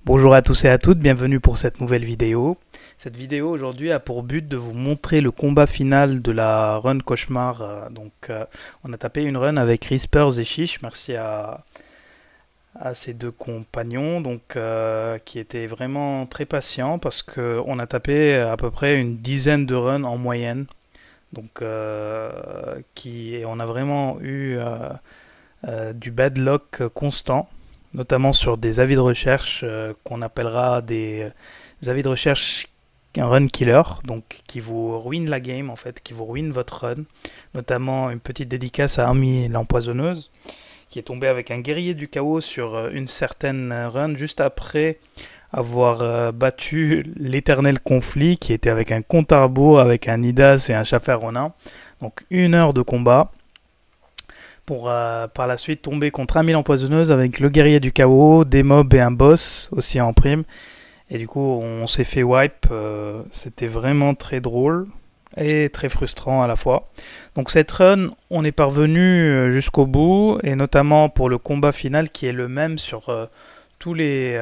Bonjour à tous et à toutes, bienvenue pour cette nouvelle vidéo. Cette vidéo aujourd'hui a pour but de vous montrer le combat final de la run Cauchemar. On a tapé une run avec Rispers et Chiche, merci à ces deux compagnons qui étaient vraiment très patients parce qu'on a tapé à peu près une dizaine de runs en moyenne. Et on a vraiment eu du bad luck constant, notamment sur des avis de recherche qu'on appellera des avis de recherche un run killer, donc qui vous ruine la game en fait, qui vous ruine votre run. Notamment une petite dédicace à Army l'empoisonneuse, qui est tombé avec un guerrier du chaos sur une certaine run juste après avoir battu l'éternel conflit qui était avec un compte à rebours, avec un Idas et un Schaffer Ronin. Donc 1 heure de combat pour par la suite tomber contre Amy l'empoisonneuse avec le guerrier du chaos, des mobs et un boss aussi en prime. Et du coup, on s'est fait wipe. C'était vraiment très drôle et très frustrant à la fois. Donc cette run, on est parvenu jusqu'au bout, et notamment pour le combat final qui est le même sur tous les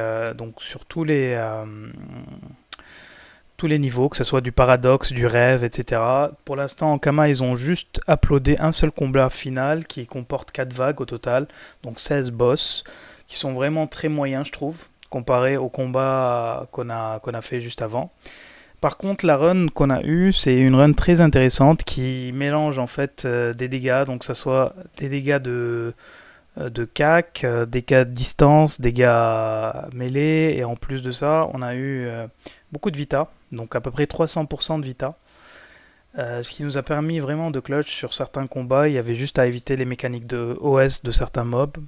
niveaux, que ce soit du paradoxe, du rêve, etc. Pour l'instant, en Kama, ils ont juste uploadé un seul combat final qui comporte 4 vagues au total, donc 16 boss, qui sont vraiment très moyens, je trouve, comparé au combat qu'on a fait juste avant. Par contre, la run qu'on a eue, c'est une run très intéressante qui mélange en fait des dégâts, donc que ce soit des dégâts de CAC, dégâts de distance, dégâts mêlés, et en plus de ça, on a eu beaucoup de vita, donc à peu près 300% de vita. Ce qui nous a permis vraiment de clutch sur certains combats. Il y avait juste à éviter les mécaniques de OS de certains mobs.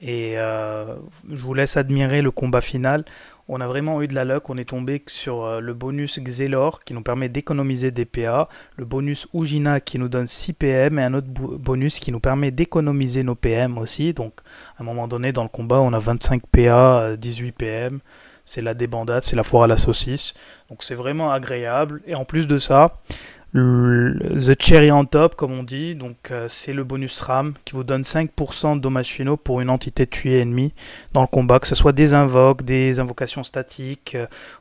Et je vous laisse admirer le combat final. On a vraiment eu de la luck. On est tombé sur le bonus Xelor qui nous permet d'économiser des PA, le bonus Ujina qui nous donne 6 PM et un autre bonus qui nous permet d'économiser nos PM aussi. Donc à un moment donné dans le combat, on a 25 PA, 18 PM. C'est la débandade, c'est la foire à la saucisse. Donc c'est vraiment agréable. Et en plus de ça, The Cherry on top, comme on dit, c'est le bonus RAM qui vous donne 5% de dommages finaux pour une entité tuée ennemie dans le combat, que ce soit des invoques, des invocations statiques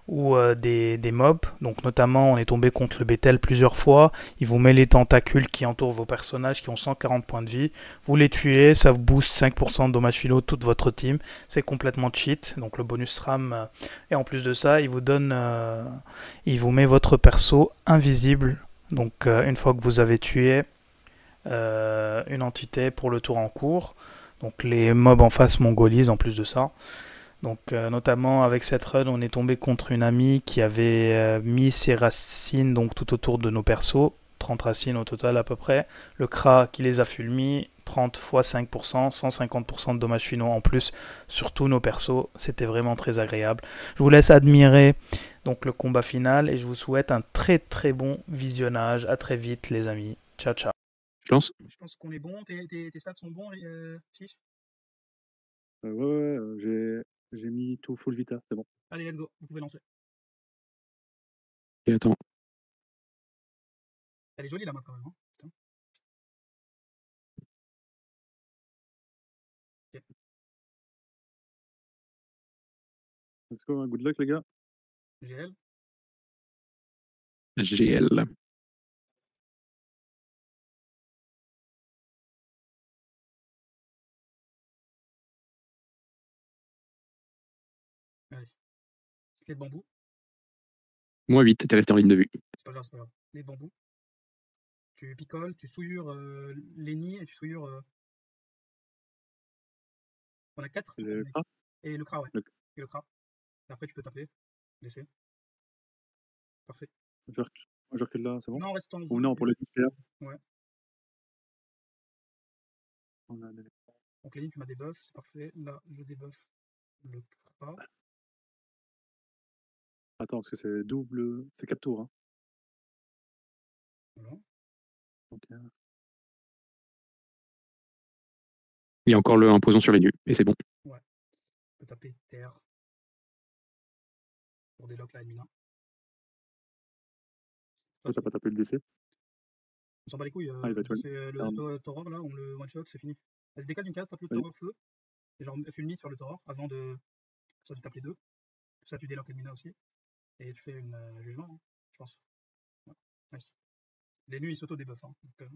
ou des mobs. Donc notamment, on est tombé contre le Bethel plusieurs fois. Il vous met les tentacules qui entourent vos personnages qui ont 140 points de vie. Vous les tuez, ça vous booste 5% de dommages finaux toute votre team. C'est complètement cheat. Donc le bonus RAM et en plus de ça, il vous met votre perso invisible. Donc une fois que vous avez tué une entité pour le tour en cours, donc les mobs en face mongolisent en plus de ça. Donc notamment avec cette run, on est tombé contre une amie qui avait mis ses racines donc tout autour de nos persos, 30 racines au total à peu près. Le Kra qui les a fulmis, 30 x 5%, 150% de dommages finaux en plus sur tous nos persos. C'était vraiment très agréable. Je vous laisse admirer donc le combat final et je vous souhaite un très très bon visionnage. À très vite les amis. Ciao ciao. Je lance. Je pense qu'on est bon. Tes stats sont bons, Chiche. Ouais, j'ai mis tout full vita, c'est bon. Allez, let's go. Vous pouvez lancer. Et attends. Elle est jolie la map quand même. Hein. Putain. Ok. Let's go, good luck les gars. GL. GL. Allez. Les bambous. Moins 8, t'es resté en ligne de vue. C'est pas grave, c'est pas grave. Les bambous. Tu picoles, tu souillures les nids et tu souillures. On a 4 tours, Le mec. Kra. Et le Kra, ouais. Le- Et le Kra. Et après, tu peux taper. Laisser. Parfait. je recule là, c'est bon. Non, on reste en Ou zone. non, pour les PA. Ouais. On a des- Donc, Lénine, tu m'as debuff, c'est parfait. Là, je debuff le Kra. Attends, parce que c'est double. C'est 4 tours. Hein. Voilà. Donc, Il y a encore le imposant sur les nus, et c'est bon. Ouais. Tu peux taper terre. Pour des locks là, Elmina. toi, t'as pas tapé le DC. On s'en bat les couilles. Ah, il va te C'est le Toror là, on le one shot, c'est fini. Vas-y, décale d'une case, tape le Vas-y. Toror feu. Et genre, fulmine sur le Toror avant de Ça, tu tapes les deux. Ça, tu déloques les mina aussi. Et tu fais une jugement, hein, je pense. Ouais. Nice. Les nus, ils s'auto-débuffent. Hein. Donc,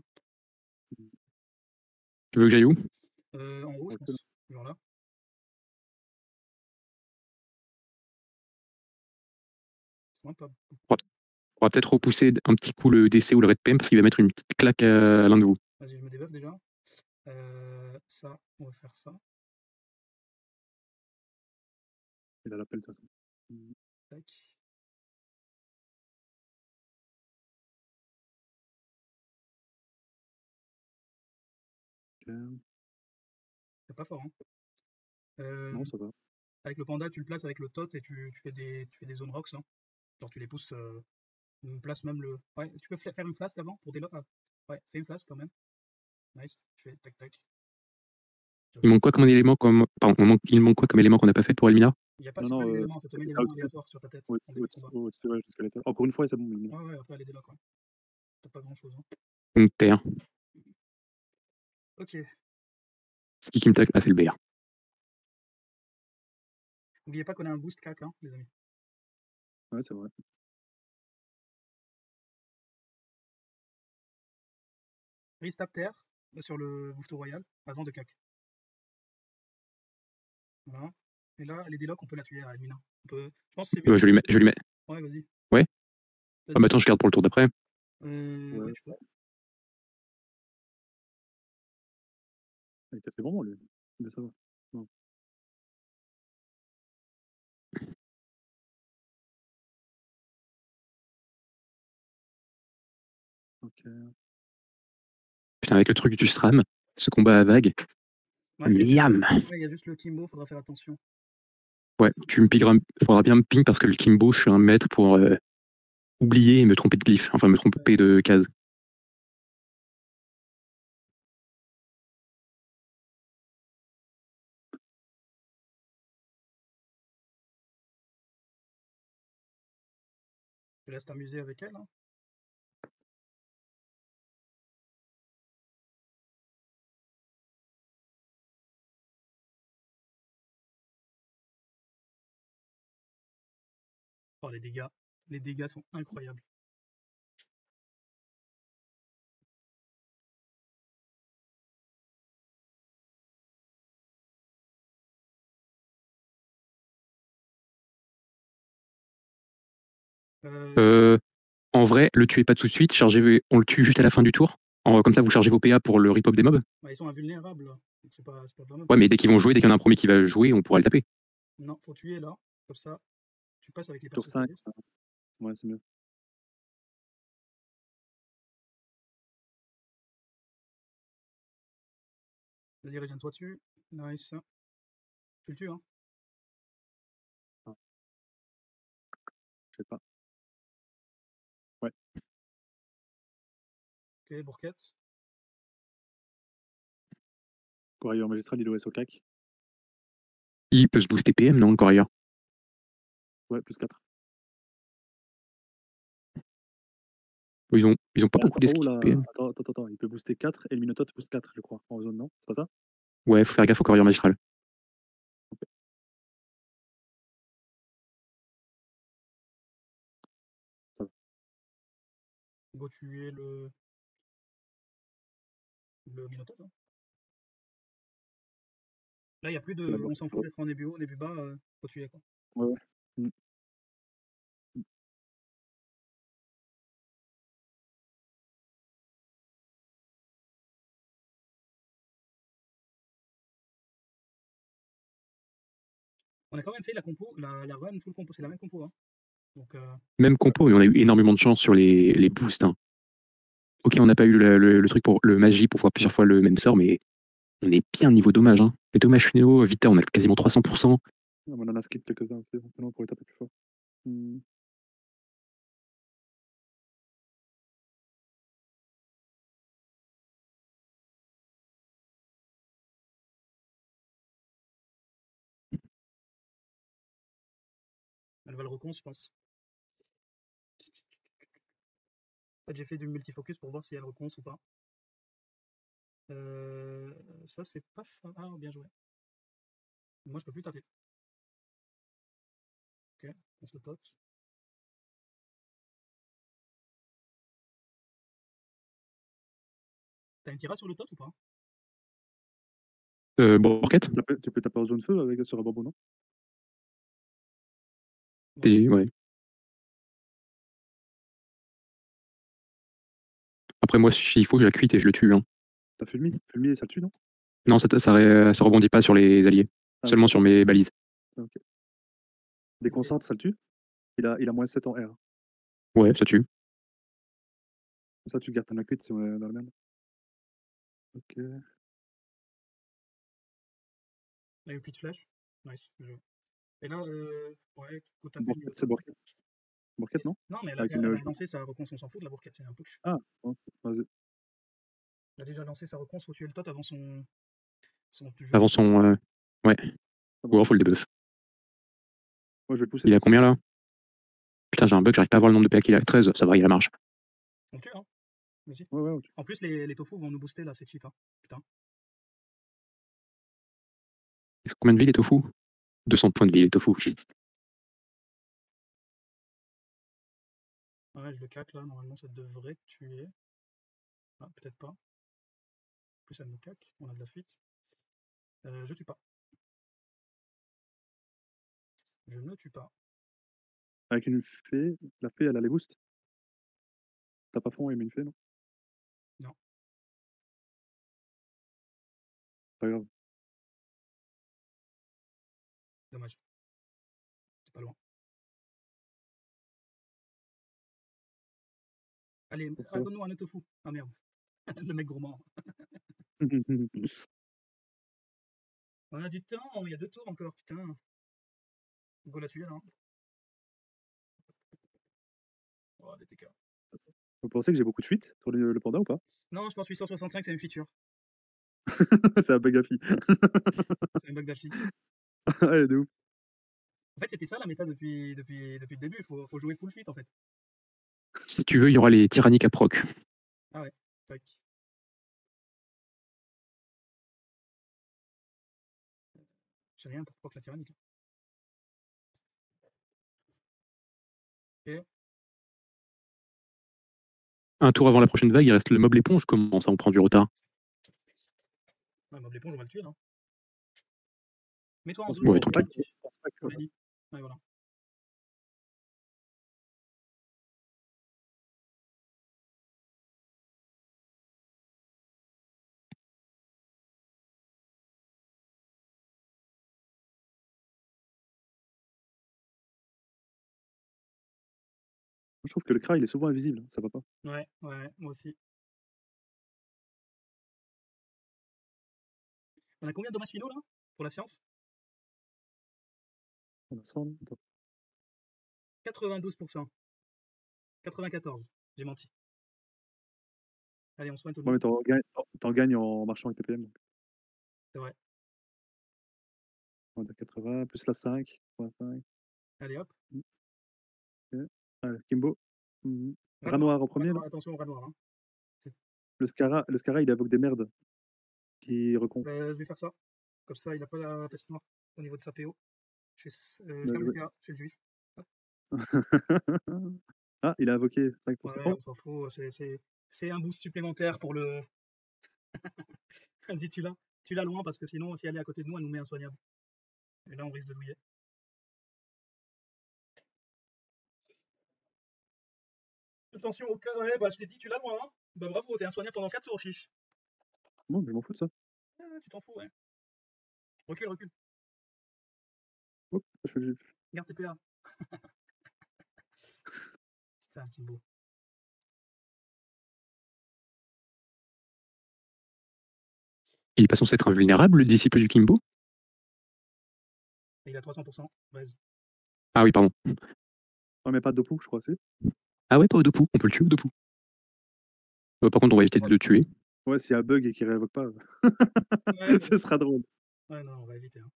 Tu veux que j'aille où? en haut, je Ok, pense. Genre là. Ouais, pas... On va peut-être repousser un petit coup le DC ou le Red PM parce qu'il va mettre une petite claque à l'un de vous. Vas-y, je me débuffe déjà. Ça, on va faire ça. il a l'appel de toute façon. Tac. Ok. C'est pas fort, hein. Non, ça va. Avec le panda, tu le places avec le tot et tu fais des zones rocks. Hein. Genre, tu les pousses. Place même le. Ouais, tu peux faire une flasque avant pour délock. Ah. Ouais, fais une flasque quand même. Nice. Tu fais tac tac. Il manque quoi comme élément Pardon, il manque quoi comme élément qu'on n'a pas fait pour Elmina? Il n'y a pas, Non, c'est pas non, les éléments, ça te met c'est l'élément aléatoire sur ta tête en début de combat. ouais, jusqu'à l'état. Encore une fois, c'est bon. Ouais, ouais, après, elle est délock. Ouais. T'as pas grand chose. Hein. Une terre. Ok. C'est qui me tacle? Ah, c'est le BR. N'oubliez pas qu'on a un boost cac, hein, les amis. Ouais, c'est vrai. Restap terre sur le Bouffeto Royal avant de cac. Voilà. Et là, les délocs, on peut la tuer à Elmina. On peut... Je pense que c'est mieux. Je lui mets. Ouais, vas-y. Ouais. Ah, Vas-y. bah attends, je garde pour le tour d'après. Ouais, tu peux. Il cassé vraiment, lui. Mais ça va. Non. Ok. Putain, avec le truc du SRAM, ce combat à vague. Ouais, Miam! il y a juste le Kimbo, faudra faire attention. Ouais, faudra bien me ping parce que le Kimbo, je suis un maître pour oublier et me tromper de glyphe. Enfin, me tromper de case. Je te laisse t'amuser avec elle. Hein. Oh, les dégâts. Les dégâts sont incroyables. En vrai, le tuez pas tout de suite, on le tue juste à la fin du tour. Comme ça, vous chargez vos PA pour le repop des mobs. Bah, ils sont invulnérables. Là. C'est pas vraiment. Ouais, mais dès qu'ils vont jouer, dès qu'il y en a un premier qui va jouer, on pourra le taper. Non, faut tuer là. Comme ça, tu passes avec les Tour persos 5. spécialistes. Ouais, c'est mieux. Vas-y, régène-toi dessus. Nice. Tu le tues, hein. Ah. Je sais pas. Ouais. Ok, bourquette. Courrier magistral, il OS au CAC. Il peut se booster PM, non, le Courier? Ouais, plus 4. Ils ont pas beaucoup Oh d'esquives là, PM. attends. Il peut booster 4 et le Minotaur booste 4, je crois, en zone, non? C'est pas ça? Ouais, faut faire gaffe au Courier magistral. Ça va. Go tuer le Minotaur. Hein. Là, il n'y a plus de. Ouais, bon, On s'en fout d'être en début haut, début bas. Faut tuer, quoi. ouais. Mm. On a quand même fait la compo, la run full compo. C'est la même compo, hein. Donc, Même compo, mais on a eu énormément de chance sur les boosts. Hein. Ok, on n'a pas eu le truc pour le magie pour voir plusieurs fois le même sort, mais on est bien niveau dommage. Hein. Les dommages finaux, Vita, on a quasiment 300%. On en a skip quelques-uns, c'est bon, pour les taper plus fort. Mm. elle va le recon, je pense. En fait, j'ai fait du multifocus pour voir si elle reconce ou pas. Ça, c'est pas. Ah, bien joué. Moi, je peux plus taper. Ok, on se le tot. T'as une tira sur le tot ou pas? Borquette Tu peux taper en zone feu avec, sur un bambou, non? Ouais. Après, moi, s'il faut, je la cuite et je le tue. Hein. T'as Fulmi? Fulmi, ça tue, non? Non, ça rebondit pas sur les alliés. Ah, Seulement ok. sur mes balises. Ah, ok. Déconcentre, ça le tue? Il a moins 7 en R. Ouais, ça tue. Comme ça, tu gardes ta cuite si on est dans la merde. Ok. Il a eu plus de flèches. Nice. Bien joué. Et là, ouais, faut taper le. C'est Borquette. Borquette, non? Non, mais elle Avec a une. lancé sa reconce, on s'en fout de la bourquette, c'est un push. Ah, bon, vas-y. Elle a déjà lancé sa reconce, faut tuer le tot avant son jeu. Avant son. Ouais. Ça Ou alors, marche. faut le debuff. Moi, je vais pousser. Il a combien là? Putain, j'ai un bug, j'arrive pas à voir le nombre de PA qu'il a. 13, ça va, il a la marge. On tue, hein. Vas-y. Ouais, ok. En plus, les tofu vont nous booster là, c'est cheat, hein. Putain. Combien de vie les tofu? 200 points de vie les tofu. Ouais, je le cac là, normalement ça devrait tuer. Ah, peut-être pas. En plus, elle nous cac, on a de la fuite. Je tue pas. Je ne tue pas. Avec une fée. La fée, elle a les boosts. T'as pas fond et une fée, non? Non. Pas grave. Dommage. C'est pas loin. Allez, donne-nous un tofu. Ah merde. Le mec gourmand. On a du temps, il y a 2 tours encore, putain. Go la tuer là. Oh, DTK. Vous pensez que j'ai beaucoup de fuites sur le panda ou pas? Non, je pense 865, c'est une feature. C'est un bug à fille. C'est un bug d'affi. Ouais, de ouf. En fait, c'était ça la méta depuis le début. Faut jouer full feat en fait. Si tu veux, il y aura les tyranniques à proc. Ah ouais, tac. J'ai rien pour proc la tyrannique. Ok. Un tour avant la prochaine vague, il reste le mob l'éponge. Comment ça, on prend du retard? Ouais, mob l'éponge, on va le tuer là. Mets-toi en pense zone Ouais, qu'on tranquille. pour les nids. Ouais, voilà. Je trouve que le Kra, il est souvent invisible. Ça va pas. Ouais, moi aussi. On a combien de dommages finaux là pour la séance? On a 100, non? Attends. 92%. 94. J'ai menti. Allez, on soigne tout le Ouais, mais monde. t'en gagnes en marchant avec tes PM. C'est vrai. On a 80, plus la 5. 5. Allez hop. Ok. Allez, Kimbo. Rat Rat noir en premier, là. attention au rat noir. Hein. Le Scara, il évoque des merdes qui recon. Je vais faire ça. Comme ça, il n'a pas la peste noire au niveau de sa PO. Je Bien ferme le joué. PA, je fais le juif. Ah, il a invoqué 5%. Ouais, Oh, on s'en fout. C'est un boost supplémentaire pour le. Vas-y, tu l'as loin parce que sinon, si elle est à côté de nous, elle nous met insoignable. Et là, on risque de douiller. Attention au cas. Ouais, bah je t'ai dit, tu l'as loin. Hein. Bah bravo, t'es insoignable pendant 4 tours, chiche. bon, je m'en fous de ça. Ah, tu t'en fous, ouais. Recule. Oh, je fais le juif. Garde tes PA. Putain, Kimbo. Il est pas censé être invulnérable, le disciple du Kimbo? Il a 300%. Vas-y. Ah oui, pardon. Non, mais pas de Dopu, je crois, c'est. Ah ouais, pas au Dopu, on peut le tuer au Dopu. Par contre, on va éviter de le tuer. Ouais, s'il y a un bug et qu'il réinvoque pas, Ouais, ce sera drôle. ouais, non, on va éviter. Hein.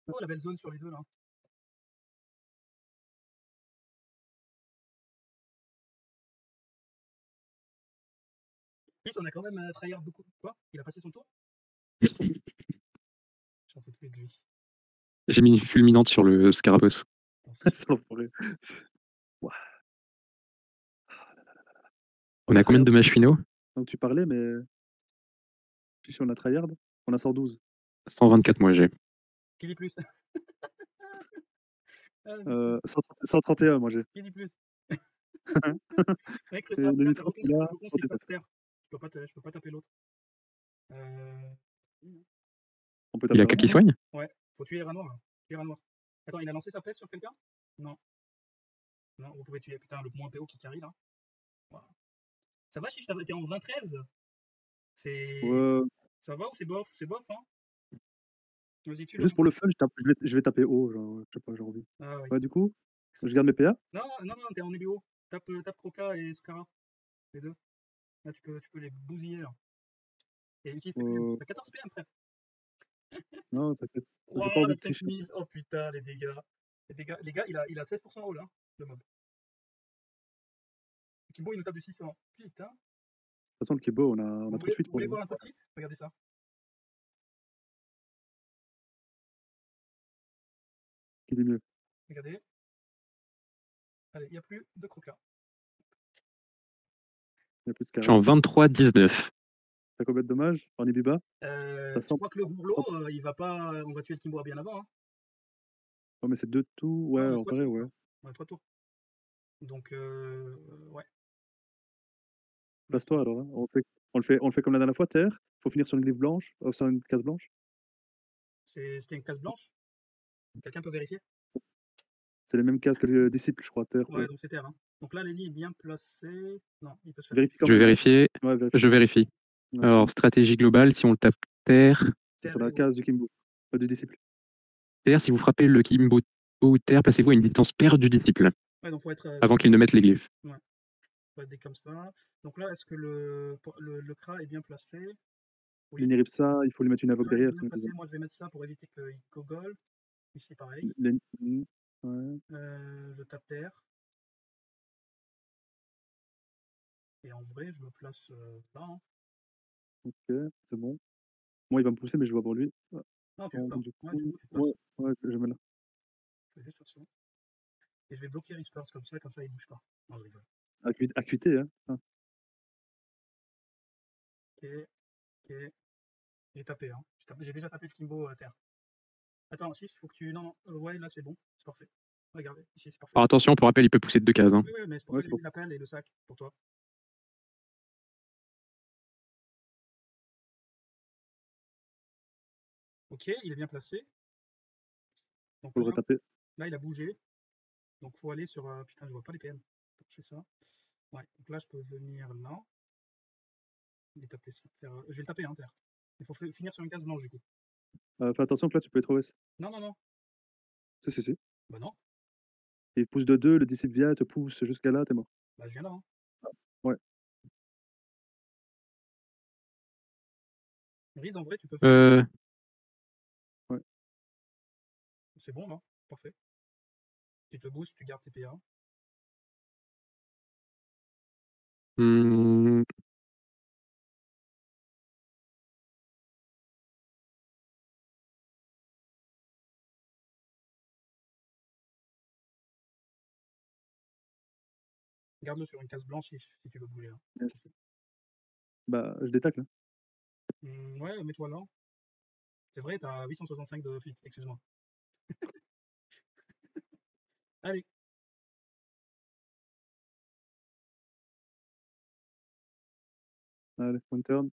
Oh, la belle zone sur les deux là. Chris, on a quand même tryhard beaucoup. Quoi? Il a passé son tour? J'en peux plus de lui. J'ai mis une fulminante sur le Scarabeus. Attends, si je Ça pourrait. Ouah. On a combien de dommages finaux? Donc tu parlais, mais si on a tryhard, on a 112. 124 moi j'ai. Qui dit plus? Ah, 131, moi j'ai. qui dit plus? Mec, Et on a mis 30 là, le con, c'est 39. pas terre. Je peux pas taper l'autre. On peut Il a taper qu'à qui un soigne? Ouais, faut tuer Rat Noir. Là. Tuer Rat Noir. Attends, il a lancé sa peste sur quelqu'un? Non. Non, vous pouvez tuer. Putain, le moins PO qui carry là. Voilà. Ça va si je t'avais été en 20-13? C'est. Ouais. Ça va ou c'est bof? C'est bof, hein? Vas-y, tue le. Juste pour le fun, je vais taper haut, genre, je sais pas, j'ai envie. Ah, ouais. Ouais, du coup, je garde mes PA. Non, t'es en EBO. Tape Croca et Scara. Les deux. Là, tu peux les bousiller là. Et utilise tes PM. T'as 14 PM, frère. Non, t'inquiète. J'ai pas Waouh, envie la de tricher. 5000. Oh putain, les dégâts. Les gars, il a 16% haut là, le mob. Kimbo, il nous tape du 600. Putain. De toute façon, le Kebo, on a trop de fuite Vous pour voulez lui. voir un truc site? Regardez ça. Qui dit mieux? Regardez. Allez, il n'y a plus de Croca. Il y a plus de Je suis en 23-19. T'as combien de dommages en Ibiba? Je crois que le Gourlot, il va pas. On va tuer le Kimbo bien avant. Hein. Oh, mais c'est 2 tours. Ouais, on a en 3 vrai, tours. ouais. On a 3 tours. Donc, ouais. Passe-toi alors. Hein. On le fait comme la dernière fois, terre. Faut finir sur une glyphe blanche, sur une case blanche. C'était une case blanche. Quelqu'un peut vérifier? C'est les mêmes cases que le disciple, je crois, terre. Ouais, donc c'est terre. Hein. Donc là, Lenny est bien placé. Non, il peut se faire. Vérifie quand Je vais même. vérifier. Ouais, vérifie. Je vérifie. Ouais, Alors, stratégie globale, si on le tape terre. c'est sur la case du Kimbo, du disciple. Terre, si vous frappez le Kimbo ou terre, placez-vous à une distance paire du disciple. Ouais, donc faut être. Avant qu'il ne mette les glyphes. Ouais. Faut être des comme ça. Donc là, est-ce que le Kra est bien placé? Oui. L'Iniripsa, il faut lui mettre une invoque Kra est derrière. bien placé. Moi, je vais mettre ça pour éviter qu'il gogole. Ici, pareil. Ouais. Je tape terre. Et en vrai, je me place là. Hein. Ok, c'est bon. Moi, il va me pousser, mais je vois pour lui. Non, tu joues là. Du coup, Ouais, tu te places. ouais, je mets là. Je vais juste faire ça. Et je vais bloquer Rispers comme ça, il bouge pas. Non, je rigole. Acuité, hein. Ok. J'ai tapé, hein. J'ai déjà tapé Skimbo à terre. Attends, si, il faut que tu. Non, ouais, là c'est bon, c'est parfait. Regardez, ici c'est parfait. Alors attention, pour rappel, il peut pousser de 2 cases. Hein. Oui, mais c'est pour ça que j'ai mis l'appel et le sac pour toi. Ok, il est bien placé. Donc Faut le retaper. là, il a bougé. Donc faut aller sur. Putain, je vois pas les PM. Je fais ça. Ouais, donc là, je peux venir là. Et taper ça. Je vais le taper, hein, terre. Il faut finir sur une case blanche du coup. Fais attention que là, tu peux être OS. Non. Si. Bah non. Il pousse de 2, le disciple vient, te pousse jusqu'à là, t'es mort. Bah je viens là. Hein. Ouais. Riz, en vrai, tu peux faire. Ouais. C'est bon, là. Parfait. Tu te boostes, tu gardes tes PA. Garde-le sur une case blanche si tu veux bouger. Hein. Yes. Bah, je détacle. Ouais, mets-toi là. C'est vrai, t'as 865 de fit, excuse-moi. Allez. Allez, one turn.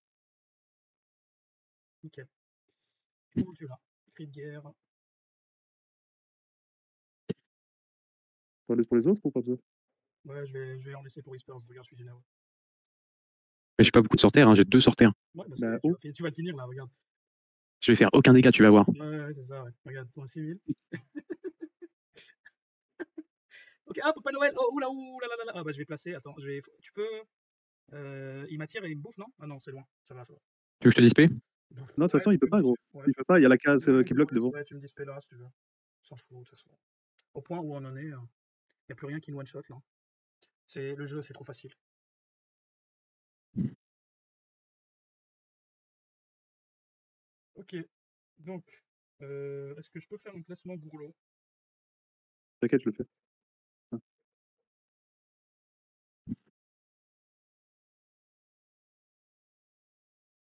Nickel. Où tu l'as? Cri de guerre. T'en laisses pour les autres ou pas besoin? Ouais, je vais en laisser pour Whispers, regarde, je suis généreux. Mais j'ai pas beaucoup de sorteurs, hein, j'ai 2 sorteurs. Ouais, bah, tu vas le finir là, regarde. Je vais faire aucun dégât, tu vas voir. Ouais, c'est ça, ouais. Regarde, toi 6000. Ok, ah, Papa Noël! Oh, oula. Ah, bah, je vais placer, attends, tu peux. Il m'attire et il me bouffe, non? Ah non, c'est loin, ça va. Tu veux que je te dispe? Non, de toute façon, il peut pas, gros. Il peut pas, il y a la case qui bloque devant. Ouais, tu me dispelles là si tu veux. S'en fout, de toute façon. Au point où on en est, il n'y a plus rien qui nous one-shot là. Le jeu, c'est trop facile. Ok. Donc, est-ce que je peux faire un placement gourlot? T'inquiète, je le fais. Ah.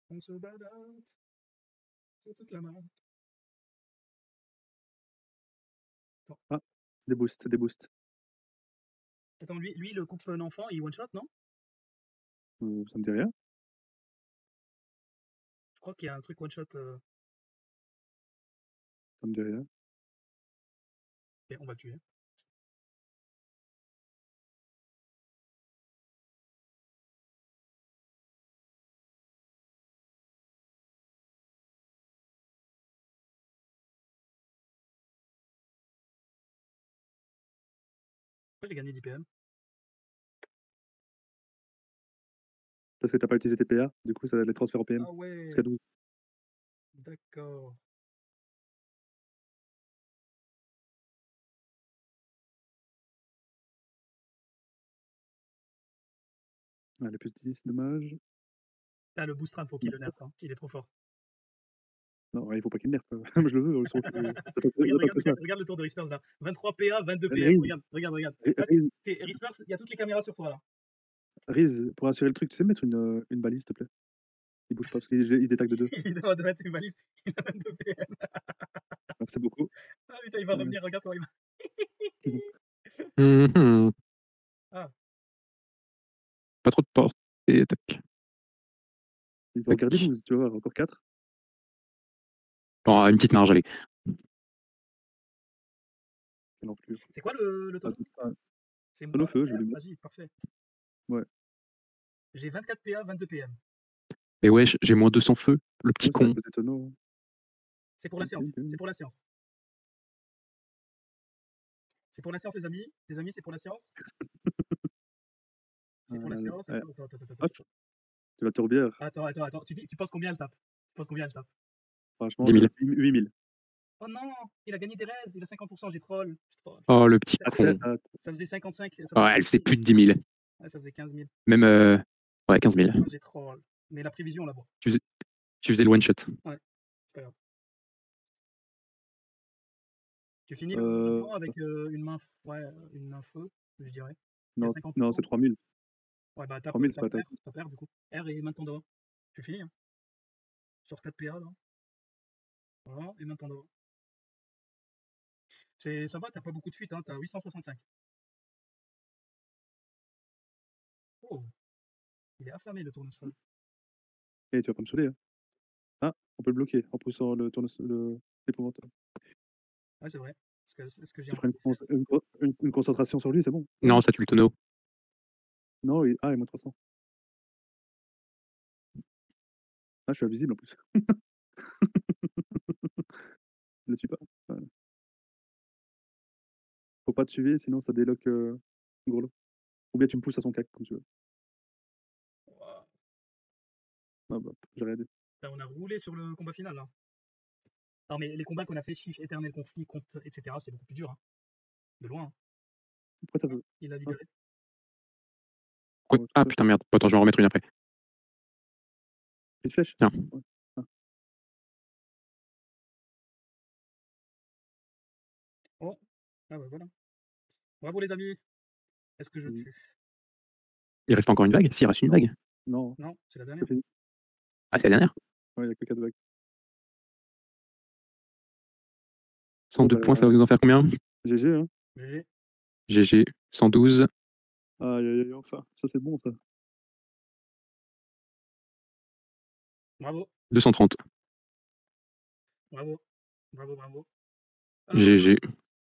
On se balade sur toute la map. Des boosts, des boosts. Attends, lui, le coupe un enfant, il one-shot, non? Ça me dit rien. Je crois qu'il y a un truc one-shot. Ça me dit rien. Ok, on va le tuer. Pourquoi j'ai gagné d'IPM? Parce que t'as pas utilisé tes PA, du coup, ça les transfère au PM. Ah ouais, Jusqu'à 12. d'accord. Allez, plus 10, dommage. Ah, le Boostram, faut qu'il le nerf, hein. Il est trop fort. Non, il faut pas qu'il nerf. Moi, je le veux. Regarde le tour de Rispers là. 23 PA, 22 PM. Riz, Regarde. Rispers, il y a toutes les caméras sur toi là. Riz, pour assurer le truc, tu sais mettre une balise, s'il te plaît. Il bouge pas parce qu'il détecte de 2. Il est dans de mettre une balise. Il a 22 PM. Merci beaucoup. Ah putain, il va revenir, regarde comment il va. Mhm. Ah. Pas trop de portes. Et tac. Il va en garder 12, tu vas voir, encore 4. Bon, une petite marge, allez. Quelle enflure. C'est quoi le tonneau? C'est tonneau feu, je vais lui mettre. Vas-y, parfait. Ouais. J'ai 24 PA, 22 PM. Mais ouais, j'ai moins 200 feux, le petit Ouais, con. c'est tonneau. C'est pour la science. C'est pour la science. C'est pour la science, les amis. Les amis, c'est pour la science. C'est pour la science. Ouais. Attends. Tu vas tourbière. Attends. Tu penses combien elle tape? Franchement, 10 000. 8000. Oh non, il a gagné des raises, il a 50%, j'ai troll. Oh, le petit con. Ça faisait 55. Ouais, elle faisait plus de 10 000. Ouais, ça faisait 15 000. Même, ouais, 15 000. J'ai troll. Mais la prévision, on la voit. Tu faisais le one shot. Ouais, c'est pas grave. Tu finis le plan avec une main feu, je dirais. Non, c'est 3000. Ouais, bah t'as 3000, c'est pas t'as perdu du coup. R et main de Pandora. Tu finis, hein. Sur 4 PA là. Voilà, et main de Pandora. Ça va, t'as pas beaucoup de fuite, hein, t'as 865. Oh, il est affamé le tournesol. Et tu vas pas me saouler. Hein. Ah, on peut le bloquer en poussant l'épouvantail. Ouais, c'est vrai. Est-ce que j'ai Tu feras une concentration sur lui, c'est bon. Non, ça tue le tonneau. Non, il est moins 300. Ah, je suis invisible en plus. Ne le tue pas. Ouais. Faut pas te tuer, sinon ça déloque Gourlot. Ou bien tu me pousses à son cac, comme tu veux. Wow. Ah bah, j'ai rien dit. Là, on a roulé sur le combat final là. Non, mais les combats qu'on a fait, Chiche, éternel conflit, contre, etc., c'est beaucoup plus dur. Hein. De loin. Hein. Pourquoi t'as vu? Il a libéré. Ah putain, merde. Attends, je vais en remettre une après. Une flèche? Tiens. Ouais. Ah. Oh, ah bah voilà. Bravo les amis. Est-ce que je tue? Il reste pas encore une vague? Si, il reste une vague. Non. Non, c'est la dernière. Ah, c'est la dernière? Ouais, il n'y a que 4 vagues. 102 points, ça va nous en faire combien? GG, hein? GG. 112. Aïe, enfin. Ça, c'est bon, ça. Bravo. 230. Bravo. GG.